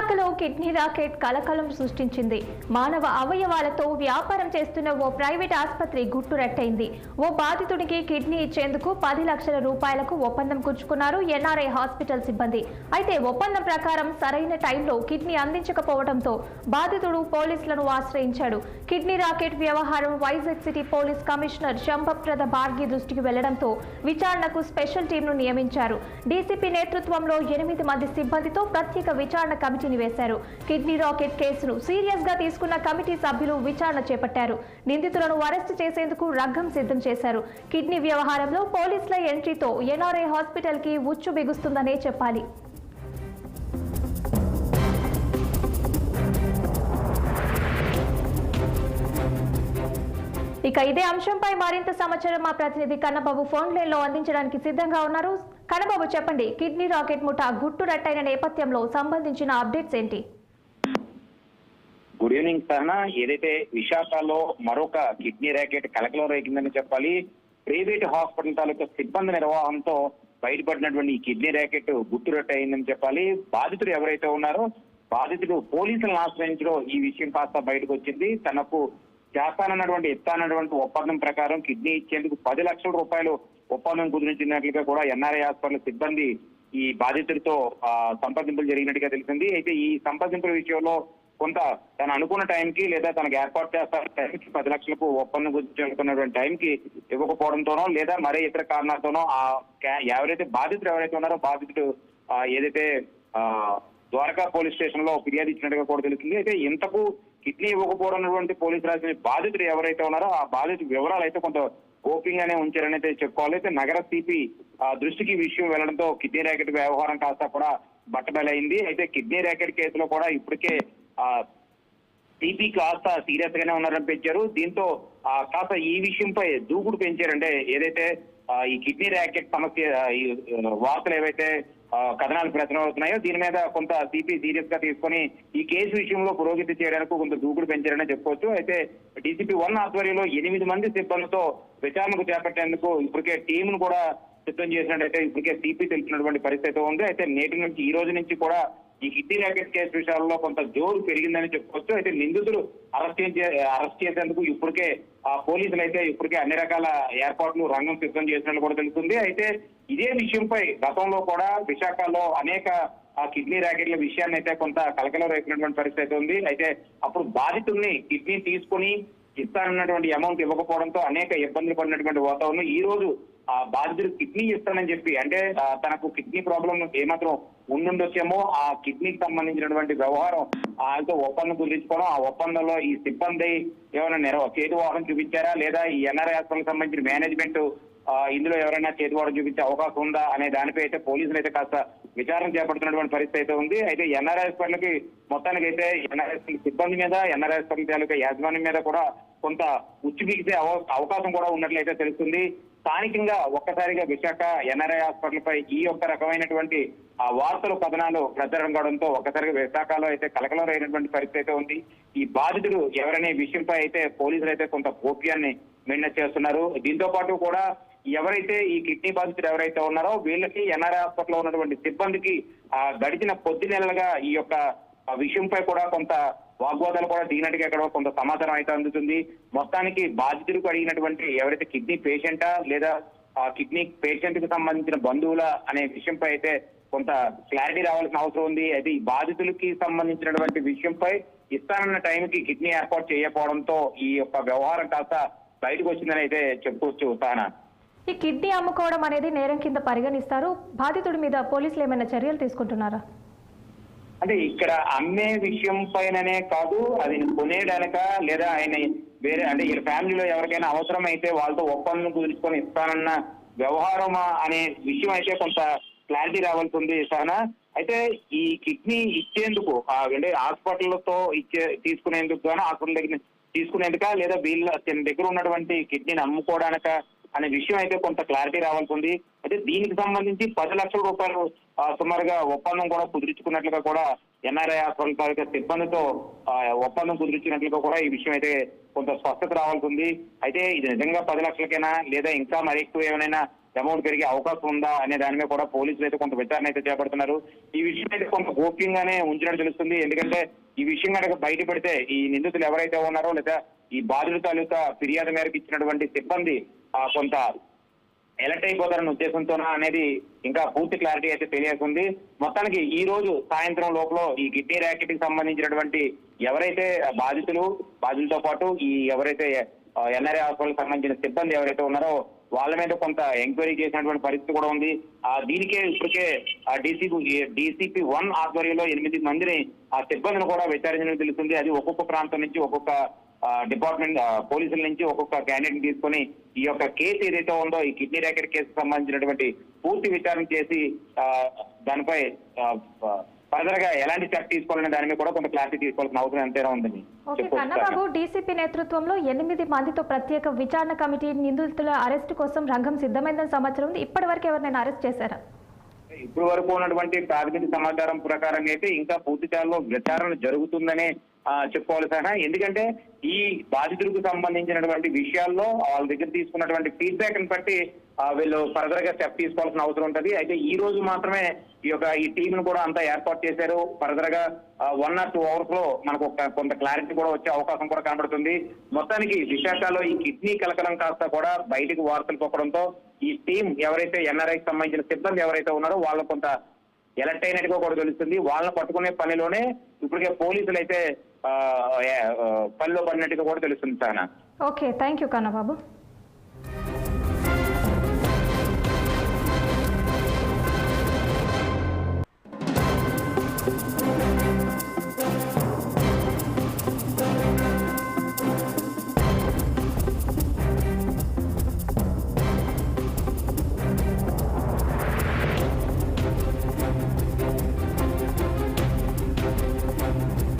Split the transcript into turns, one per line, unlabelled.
విశాఖలో kidney racket కలకలం సృష్టించింది. మానవ అవయవాలతో వ్యాపారం చేస్తున్న ఓ ప్రైవేట్ ఆసుపత్రి గుట్టురట్టయింది. ఓ బాధితుడికి కిడ్నీ ఇచ్చేందుకు 10 లక్షల రూపాయలకు ఒప్పందం కుచ్చుకున్నారు ఎన్ఆర్ఐ హాస్పిటల్ సిబ్బంది. అయితే ఒప్పందం ప్రకారం సరైన టైంలో కిడ్నీ అందించకపోవడంతో బాధితుడు పోలీసులను ఆశ్రయించాడు. కిడ్నీ రాకెట్ వ్యవహారం వైజాగ్ సిటీ పోలీస్ కమిషనర్ శంభప్రద భార్గి దృష్టికి వెళ్లడంతో విచారణకు స్పెషల్ టీంను నియమించారు. డీసీపీ నేతృత్వంలో 8 మంది సిబ్బందితో ప్రత్యేక విచారణ కమిటీని వేశారు. కిడ్నీ రాకెట్ కేసును సీరియస్ గా తీసుకున్న కమిటీ సభ్యులు విచారణ చేపట్టారు. నిందితులను అరెస్టు చేసేందుకు రంగం సిద్ధం చేశారు. కిడ్నీ వ్యవహారంలో పోలీసుల ఎంట్రీతో ఎన్ఆర్ఐ హాస్పిటల్ కి ఉచ్చు బిగుస్తుందనే చెప్పాలి. ఇక ఇదే అంశంపై మరింత సమాచారం మా ప్రతినిధి కన్నబాబు ఫోన్ లైన్ లో అందించడానికి సిద్ధంగా ఉన్నారు. కన్నబాబు, చెప్పండి, కిడ్నీ రాకెట్ ముఠా గుట్టు రట్టైన నేపథ్యంలో సంబంధించిన అప్డేట్స్ ఏంటి?
Good evening Sahana. ఏదైతే విశాఖలో మరొక కిడ్నీ ర్యాకెట్ కలకలం రేగిందని చెప్పాలి. ప్రైవేట్ హాస్పిటల్ తాలూకా సిబ్బంది నిర్వహణతో బయటపడినటువంటి ఈ కిడ్నీ ర్యాకెట్ గుట్టురట్టు అయిందని చెప్పాలి. బాధితుడు ఎవరైతే ఉన్నారో బాధితుడు పోలీసులను ఆశ్రయించడం ఈ విషయం కాస్త బయటకు వచ్చింది. తనకు ఇస్తానన్నటువంటి ఒప్పందం ప్రకారం కిడ్నీ ఇచ్చేందుకు 10 లక్షల రూపాయలు ఒప్పందం కుదిరించినట్లుగా కూడా ఎన్ఆర్ఐ హాస్పిటల్ సిబ్బంది ఈ బాధితుడితో సంప్రదింపులు జరిగినట్టుగా తెలిసింది. అయితే ఈ సంప్రదింపుల విషయంలో కొంత తను అనుకున్న టైంకి లేదా తనకు ఏర్పాటు చేస్తున్న టైంకి 10 లక్షలకు ఒప్పందం కుదిరించుకున్నటువంటి టైంకి ఇవ్వకపోవడంతోనో లేదా మరే ఇతర కారణాలతోనో ఎవరైతే ఉన్నారో బాధితుడు ఏదైతే ద్వారకా పోలీస్ స్టేషన్ లో ఫిర్యాదు ఇచ్చినట్టుగా కూడా తెలుస్తుంది. అయితే ఇంతకు కిడ్నీ ఇవ్వకపోవడం పోలీసు రాసిన బాధితుడు ఎవరైతే ఉన్నారో ఆ బాధితుడి వివరాలు అయితే కొంత గోప్యంగానే ఉంచారని అయితే చెప్పుకోవాలి. అయితే నగర సిపి దృష్టికి విషయం వెళ్లడంతో కిడ్నీ ర్యాకెట్ వ్యవహారం కాస్త కూడా బట్టబయలైంది. అయితే కిడ్నీ ర్యాకెట్ కేసులో కూడా ఇప్పటికే సిపి కాస్త సీరియస్ గానే ఉన్నారని పెంచారు. దీంతో కాస్త ఈ విషయంపై దూకుడు పెంచారంటే ఏదైతే ఈ కిడ్నీ ర్యాకెట్ సమస్య వార్తలు ఏవైతే కథనాలు ప్రచురణ అవుతున్నాయో దీని మీద కొంత సిపి సీరియస్ గా తీసుకొని ఈ కేసు విషయంలో పురోగతి చేయడానికి కొంత దూకుడు పెంచారని చెప్పుకోవచ్చు. అయితే డీసీపీ 1 ఆధ్వర్యంలో 8 మంది సిబ్బందితో విచారణకు చేపట్టేందుకు ఇప్పటికే టీంను కూడా సిద్ధం చేసినట్టయితే ఇప్పటికే సిపి తెలిసినటువంటి పరిస్థితి ఉంది. అయితే నేటి నుంచి ఈ రోజు నుంచి కూడా ఈ కిడ్నీ ర్యాకెట్ కేసు విషయాల్లో కొంత జోరు పెరిగిందని చెప్పుకోవచ్చు. అయితే నిందితులు అరెస్ట్ చేసేందుకు ఇప్పటికే పోలీసులు అయితే ఇప్పటికే అన్ని రకాల ఏర్పాట్లు రంగం సిద్ధం చేసినట్లు కూడా తెలుస్తుంది. అయితే ఇదే విషయంపై గతంలో కూడా విశాఖలో అనేక కిడ్నీ ర్యాకెట్ల విషయాన్ని అయితే కొంత కలకలం రేపినటువంటి పరిస్థితి ఉంది. అయితే అప్పుడు బాధితుల్ని కిడ్నీ తీసుకుని ఇస్తానన్నటువంటి అమౌంట్ ఇవ్వకపోవడంతో అనేక ఇబ్బందులు పడినటువంటి వాతావరణం ఈ రోజు బాధితుడు కిడ్నీ ఇస్తానని చెప్పి అంటే తనకు కిడ్నీ ప్రాబ్లం ఏమాత్రం ఉండుండొచ్చేమో ఆ కిడ్నీకి సంబంధించినటువంటి వ్యవహారం ఆయనతో ఒప్పందం కుదిరించుకోవడం, ఆ ఒప్పందంలో ఈ సిబ్బంది ఏమైనా చేతివాహనం చూపించారా లేదా ఈ ఎన్ఆర్ఐ హాస్పిటల్ సంబంధించిన మేనేజ్మెంట్ ఇందులో ఎవరైనా చేతివాహనం చూపించే అవకాశం ఉందా అనే దానిపై అయితే పోలీసులు అయితే కాస్త విచారణ చేపడుతున్నటువంటి పరిస్థితి అయితే ఉంది. అయితే ఎన్ఆర్ఐ హాస్పిటల్ కి మొత్తానికి అయితే ఎన్ఆర్ఐ సిబ్బంది మీద ఎన్ఆర్ఐ హాస్పిటల్ తాలూకా యాజమాన్యం మీద కూడా కొంత ఉచ్చు బిగిసే అవకాశం కూడా ఉన్నట్లయితే తెలుస్తుంది. స్థానికంగా ఒక్కసారిగా విశాఖ ఎన్ఆర్ఐ హాస్పిటల్ పై ఈ యొక్క రకమైనటువంటి వార్తలు కథనాలు ప్రచారం కావడంతో ఒక్కసారిగా విశాఖలో అయితే కలకలం అయినటువంటి పరిస్థితి అయితే ఉంది. ఈ బాధితుడు ఎవరనే విషయంపై అయితే పోలీసులు అయితే కొంత గోప్యాన్ని మెయింటైన్ చేస్తున్నారు. దీంతో పాటు కూడా ఎవరైతే ఈ కిడ్నీ బాధితుడు ఎవరైతే ఉన్నారో వీళ్ళకి ఎన్ఆర్ఐ హాస్పిటల్లో ఉన్నటువంటి సిబ్బందికి గడిచిన కొద్ది నెలలుగా ఈ యొక్క విషయంపై కూడా కొంత వాగ్వాదాలు కూడా దిగినట్టుగా ఇక్కడ కొంత సమాచారం అయితే అందుతుంది. మొత్తానికి బాధితుడికి అడిగినటువంటి ఎవరైతే కిడ్నీ పేషెంటా లేదా కిడ్నీ పేషెంట్ కి సంబంధించిన బంధువుల అనే విషయంపై అయితే కొంత క్లారిటీ రావాల్సిన అవసరం ఉంది. అయితే ఈ బాధితులకి సంబంధించినటువంటి విషయంపై ఇస్తానన్న టైంకి కిడ్నీ ఏర్పాటు చేయకపోవడంతో ఈ యొక్క వ్యవహారం కాస్త బయటకు వచ్చిందని అయితే చెప్పుకోవచ్చు. తానా
ఈ కిడ్నీ అమ్ముకోవడం అనేది నేరం కింద పరిగణిస్తారు. బాధితుడి మీద పోలీసులు ఏమైనా చర్యలు తీసుకుంటున్నారా?
అంటే ఇక్కడ అమ్మే విషయం పైననే కాదు, అది కొనేయడానిక లేదా ఆయన వేరే అంటే ఈ ఫ్యామిలీలో ఎవరికైనా అవసరం అయితే వాళ్ళతో ఒప్పందం కుదుర్చుకొని ఇస్తానన్న వ్యవహారమా అనే విషయం అయితే కొంత క్లారిటీ రావాల్సి ఉంది సహనా. అయితే ఈ కిడ్నీ ఇచ్చేందుకు అంటే హాస్పిటల్తో తీసుకునేందుకు గాను హాస్పిటల్ దగ్గర తీసుకునేందుక లేదా వీళ్ళ దగ్గర ఉన్నటువంటి కిడ్నీని అమ్ముకోవడానిక అనే విషయం అయితే కొంత క్లారిటీ రావాల్సి ఉంది. అయితే దీనికి సంబంధించి 10 లక్షల రూపాయలు సుమారుగా ఒప్పందం కూడా కుదుర్చుకున్నట్లుగా కూడా ఎన్ఆర్ఐ హాస్పిటల్ సిబ్బందితో ఒప్పందం కుదిరించినట్లుగా కూడా ఈ విషయం అయితే కొంత స్పష్టత రావాల్సి ఉంది. అయితే ఇది నిజంగా 10 లక్షలకైనా లేదా ఇంకా మరి ఎక్కువ ఏమైనా అమౌంట్ పెరిగే అవకాశం ఉందా అనే దాని మీద కూడా పోలీసులు అయితే కొంత విచారణ అయితే చేపడుతున్నారు. ఈ విషయం అయితే కొంత గోప్యంగానే ఉంచినట్టు తెలుస్తుంది. ఎందుకంటే ఈ విషయం కనుక బయటపడితే ఈ నిందితులు ఎవరైతే ఉన్నారో లేదా ఈ బాధితుల తాలూకా ఫిర్యాదు మేరకు ఇచ్చినటువంటి సిబ్బంది కొంత ఎలర్ట్ అయిపోతారన్న ఉద్దేశంతోనా అనేది ఇంకా పూర్తి క్లారిటీ అయితే తెలియకుంది. మొత్తానికి ఈ రోజు సాయంత్రం లోపల ఈ కిడ్నీ ర్యాకెట్ కి సంబంధించినటువంటి ఎవరైతే బాధితులతో పాటు ఈ ఎవరైతే ఎన్ఆర్ఐ హాస్పిటల్ సంబంధించిన సిబ్బంది ఎవరైతే ఉన్నారో వాళ్ళ మీద కొంత ఎంక్వైరీ చేసినటువంటి పరిస్థితి కూడా ఉంది. దీనికే ఇప్పటికే DCP 1 ఆధ్వర్యంలో 8 మందిని ఆ సిబ్బందిని కూడా విచారించినట్టు తెలుస్తుంది. అది ఒక్కొక్క ప్రాంతం నుంచి ఒక్కొక్క డిపార్ట్మెంట్ పోలీసుల నుంచి ఒక్కొక్క క్యాండిడేట్ తీసుకొని ఈ యొక్క కేసు ఏదైతే ఉందో ఈ కిడ్నీ ర్యాకెట్ కేసు సంబంధించినటువంటి పూర్తి విచారణ చేసి దానిపై ఫర్దర్ గా ఎలాంటి స్టెప్ తీసుకోవాలనే దాని మీద కూడా కొంత క్లారిటీ తీసుకోవాల్సిన అవసరం ఎంతైనా ఉందని.
కన్నబాబు, డీసీపీ నేతృత్వంలో 8 మందితో ప్రత్యేక విచారణ కమిటీ నిందితుల అరెస్టు కోసం రంగం సిద్ధమైందని సమాచారం ఉంది. ఇప్పటి వరకు ఎవరినైనా అరెస్ట్ చేశారా?
ఇప్పుడు వరకు ఉన్నటువంటి ప్రాథమిక సమాచారం ప్రకారం అయితే ఇంకా పూర్తి స్థాయిలో విచారణ జరుగుతుందనే చెప్పుకోవాలి సార్. ఎందుకంటే ఈ బాధితులకు సంబంధించినటువంటి విషయాల్లో వాళ్ళ దగ్గర తీసుకున్నటువంటి ఫీడ్బ్యాక్ ని బట్టి వీళ్ళు ఫర్దర్ గా స్టెప్ తీసుకోవాల్సిన అవసరం ఉంటుంది. అయితే ఈ రోజు మాత్రమే ఈ టీం ను కూడా అంతా ఏర్పాటు చేశారు. ఫర్దర్ గా 1 or 2 hours లో మనకు కొంత క్లారిటీ కూడా వచ్చే అవకాశం కూడా కనబడుతుంది. మొత్తానికి విశాఖలో ఈ కిడ్నీ కలకలం కాస్త కూడా బయటకు వార్తలు పొక్కడంతో ఈ టీం ఎవరైతే ఎన్ఆర్ఐకి సంబంధించిన సిబ్బంది ఎవరైతే ఉన్నారో వాళ్ళు కొంత ఎలర్ట్ అయినట్టుగా కూడా తెలుస్తుంది. వాళ్ళని పట్టుకునే పనిలోనే ఇప్పటికే పోలీసులు అయితే పనిలో పడినట్టుగా కూడా తెలుస్తుంది sir.
Okay, thank you Kannababu.